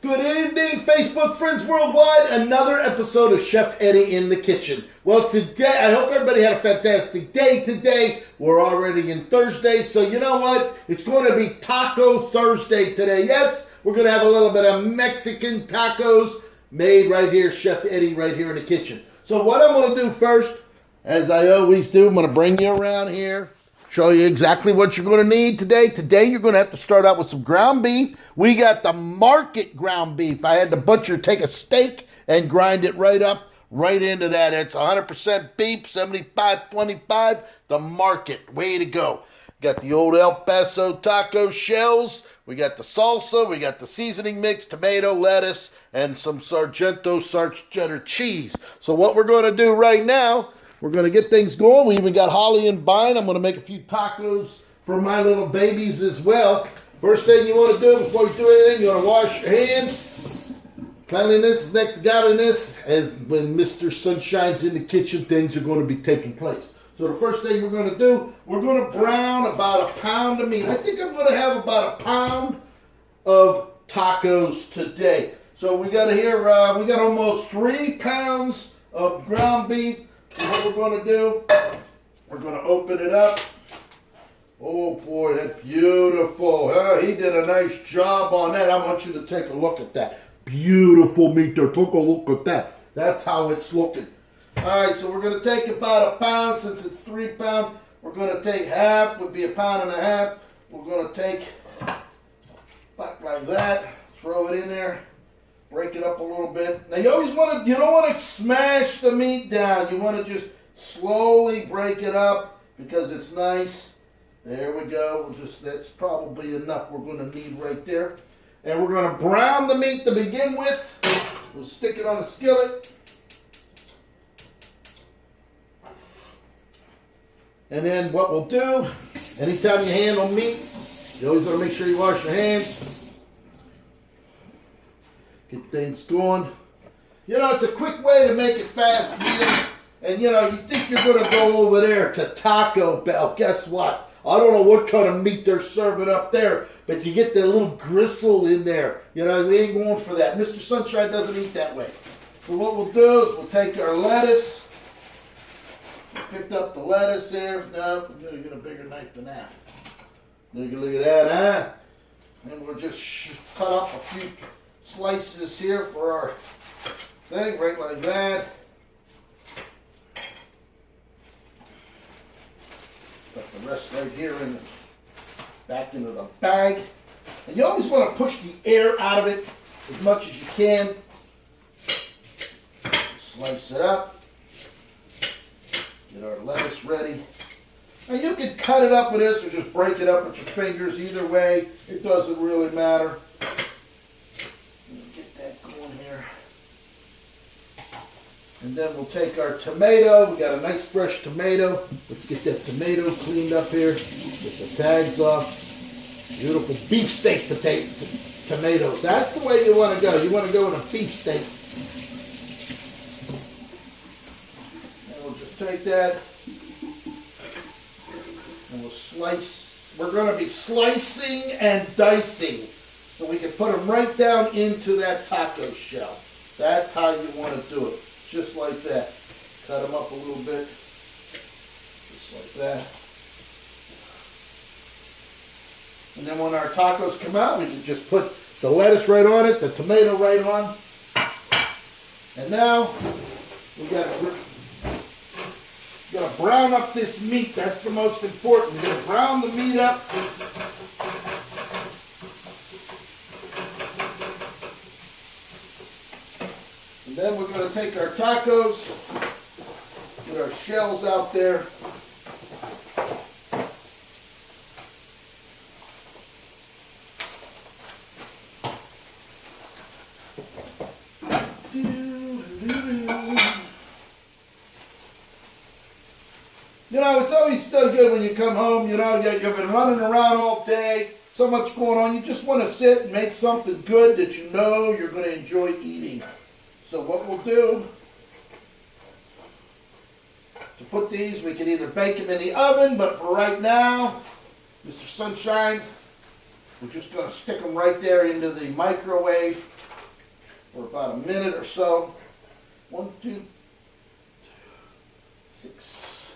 Good evening, Facebook friends worldwide. Another episode of Chef Eddie in the kitchen. Well, today, I hope everybody had a fantastic day today. We're already in Thursday, so you know what? It's going to be Taco Thursday today. Yes, we're going to have a little bit of Mexican tacos made right here, Chef Eddie, right here in the kitchen. So what I'm going to do first, as I always do, I'm going to bring you around here. Show you exactly what you're going to need today. Today, you're going to have to start out with some ground beef. We got the market ground beef. I had the butcher take a steak and grind it right up, right into that. It's 100% beef, 75-25, the market. Way to go. Got the old El Paso taco shells. We got the salsa. We got the seasoning mix, tomato, lettuce, and some Sargento Sarch cheddar cheese. So what we're going to do right now, we're going to get things going. We even got Holly and Vine. I'm going to make a few tacos for my little babies as well. First thing you want to do before you do anything, you want to wash your hands. Cleanliness is next to godliness. As when Mr. Sunshine's in the kitchen, things are going to be taking place. So the first thing we're going to do, we're going to brown about a pound of meat. I think I'm going to have about a pound of tacos today. So we got here, we got almost 3 pounds of ground beef. So what we're going to do, we're going to open it up. Oh boy, that's beautiful. He did a nice job on that. I want you to take a look at that. Beautiful meat there. Take a look at that. That's how it's looking. All right, so we're going to take about a pound. Since it's 3 pounds, we're going to take half, would be 1.5 pounds. We're going to take like that, throw it in there. Break it up a little bit. Now you always want to, you don't want to smash the meat down. You want to just slowly break it up because it's nice. There we go. That's probably enough we're going to need right there. And we're going to brown the meat to begin with. We'll stick it on the skillet. And then what we'll do, anytime you handle meat, you always want to make sure you wash your hands. Get things going. You know, it's a quick way to make it fast meal. And you know, you think you're going to go over there to Taco Bell. Guess what? I don't know what kind of meat they're serving up there, but you get that little gristle in there. You know, we ain't going for that. Mr. Sunshine doesn't eat that way. So what we'll do is we'll take our lettuce. Picked up the lettuce there. No, I'm going to get a bigger knife than that. Look at that, huh? And we'll just cut up a few slices here for our thing, right like that. Put the rest right here back into the bag. And you always want to push the air out of it as much as you can. Slice it up. Get our lettuce ready. Now you can cut it up with this or just break it up with your fingers. Either way, it doesn't really matter. And then we'll take our tomato. We got a nice fresh tomato. Let's get that tomato cleaned up here. Get the tags off. Beautiful beefsteak tomatoes. That's the way you want to go. You want to go with a beefsteak. And we'll just take that and we'll slice. We're going to be slicing and dicing so we can put them right down into that taco shell. That's how you want to do it. Just like that. Cut them up a little bit. Just like that. And then when our tacos come out, we can just put the lettuce right on it, the tomato right on. And now, we gotta brown up this meat. That's the most important. We're gonna brown the meat up. And then we're going to take our tacos, get our shells out there. You know, it's always still good when you come home, you know, you've been running around all day, so much going on, you just want to sit and make something good that you know you're going to enjoy eating. So what we'll do, to put these, we can either bake them in the oven, but for right now, Mr. Sunshine, we're just going to stick them right there into the microwave for about a minute or so. 1, 2, 6.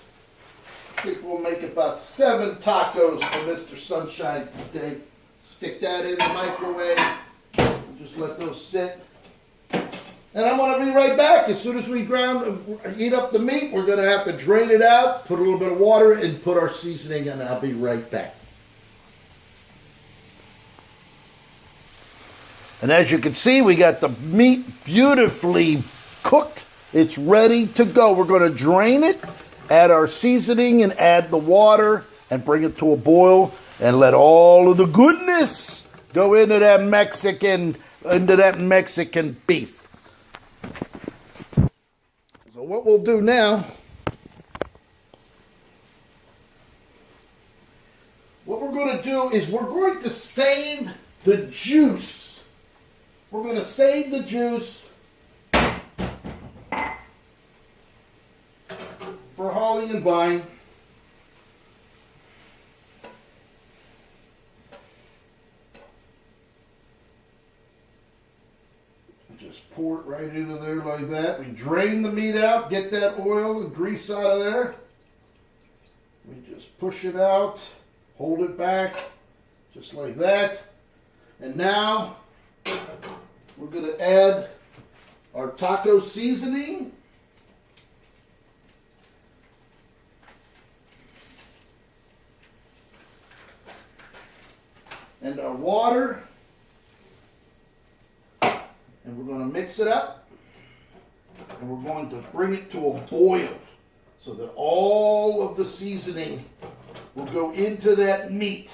I think we'll make about 7 tacos for Mr. Sunshine today. Stick that in the microwave. Just let those sit. And I'm going to be right back. As soon as we heat up the meat, we're going to have to drain it out, put a little bit of water, and put our seasoning, and I'll be right back. And as you can see, we got the meat beautifully cooked. It's ready to go. We're going to drain it, add our seasoning, and add the water, and bring it to a boil, and let all of the goodness go into that Mexican beef. So what we'll do now, what we're going to do is we're going to save the juice. We're going to save the juice for Holly and Vine. Just pour it right into there like that. We drain the meat out, get that oil and grease out of there. We just push it out, hold it back, just like that. And now we're going to add our taco seasoning. And our water. And we're going to mix it up, and we're going to bring it to a boil so that all of the seasoning will go into that meat.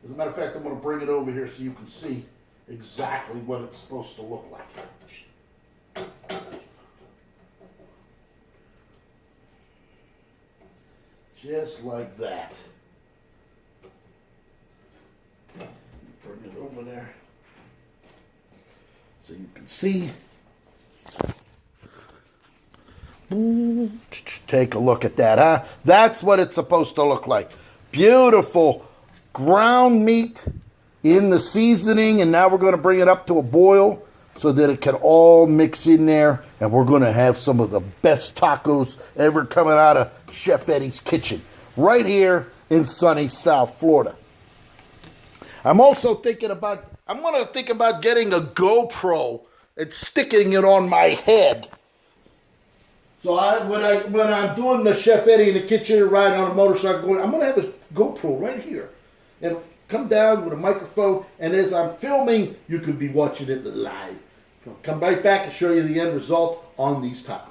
As a matter of fact, I'm going to bring it over here so you can see exactly what it's supposed to look like. Just like that. Bring it over there. So you can see. Ooh, take a look at that, huh? That's what it's supposed to look like. Beautiful ground meat in the seasoning, and now we're going to bring it up to a boil so that it can all mix in there, and we're going to have some of the best tacos ever coming out of Chef Eddy's kitchen right here in sunny South Florida. I'm also thinking about I'm going to think about getting a GoPro and sticking it on my head. So when I'm doing the Chef Eddy in the kitchen, riding on a motorcycle, I'm going to have a GoPro right here. And come down with a microphone, and as I'm filming, you could be watching it live. So I'll come right back and show you the end result on these tacos.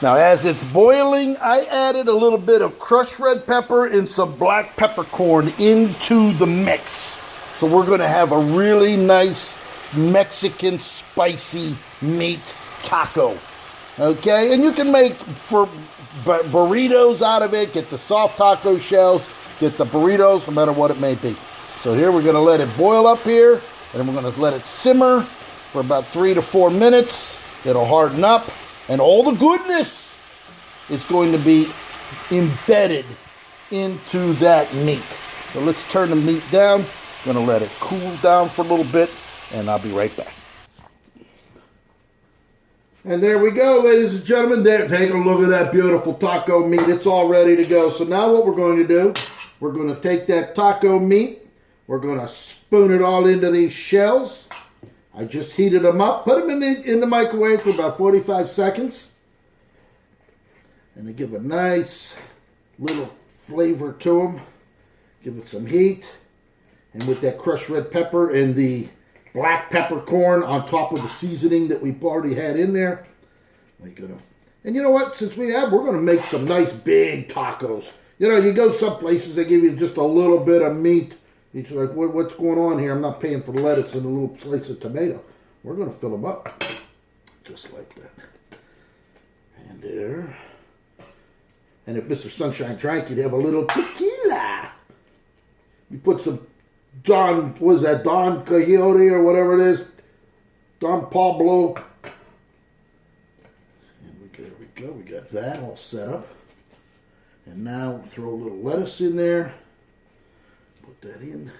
Now, as it's boiling, I added a little bit of crushed red pepper and some black peppercorn into the mix. So we're going to have a really nice Mexican spicy meat taco. Okay, and you can make for burritos out of it, get the soft taco shells, get the burritos, no matter what it may be. So here we're going to let it boil up here, and we're going to let it simmer for about 3 to 4 minutes. It'll harden up. And all the goodness is going to be embedded into that meat. So let's turn the meat down. I'm going to let it cool down for a little bit, and I'll be right back. And there we go, ladies and gentlemen. There, take a look at that beautiful taco meat. It's all ready to go. So now what we're going to do, we're going to take that taco meat. We're going to spoon it all into these shells. I just heated them up, put them in the microwave for about 45 seconds. And they give a nice little flavor to them. Give it some heat. And with that crushed red pepper and the black peppercorn on top of the seasoning that we've already had in there. And you know what? Since we're going to make some nice big tacos. You know, you go some places, they give you just a little bit of meat. You're like, what's going on here? I'm not paying for lettuce and a little slice of tomato. We're going to fill them up. Just like that. And there. And if Mr. Sunshine drank, you'd have a little tequila. You put some Don Quixote or whatever it is. Don Pablo. And there we go. We got that all set up. And now throw a little lettuce in there. Put that in.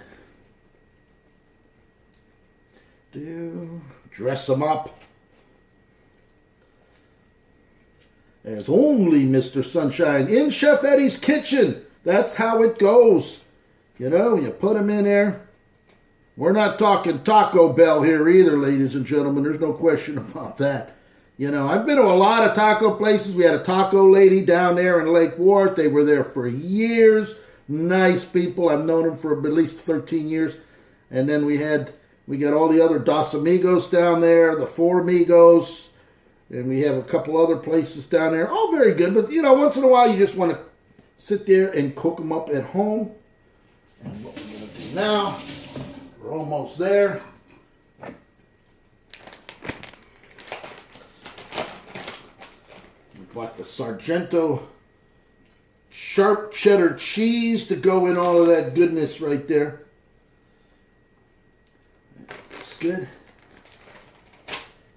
Dress them up as only Mr. Sunshine in Chef Eddy's kitchen. That's how it goes. You know, you put them in there. We're not talking Taco Bell here either, ladies and gentlemen. There's no question about that. You know, I've been to a lot of taco places. We had a taco lady down there in Lake Worth. They were there for years. Nice people. I've known them for at least 13 years. And then we got all the other Dos Amigos down there, the Four Amigos, and we have a couple other places down there. All very good, but you know, once in a while you just want to sit there and cook them up at home. And what we're going to do now, we're almost there. We've got the Sargento sharp cheddar cheese to go in all of that goodness right there. That's good.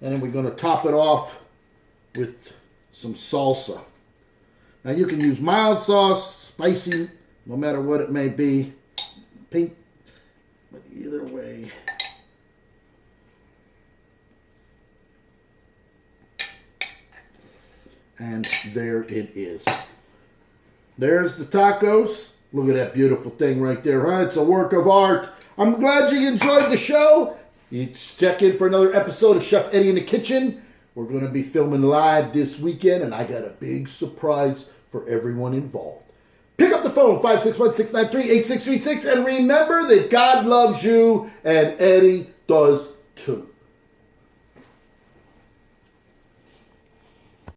And then we're going to top it off with some salsa. Now you can use mild sauce, spicy, no matter what it may be. Pink, but either way. And there it is. There's the tacos. Look at that beautiful thing right there, huh? It's a work of art. I'm glad you enjoyed the show. You check in for another episode of Chef Eddy in the Kitchen. We're going to be filming live this weekend, and I got a big surprise for everyone involved. Pick up the phone, 561-693-8636, and remember that God loves you, and Eddy does too.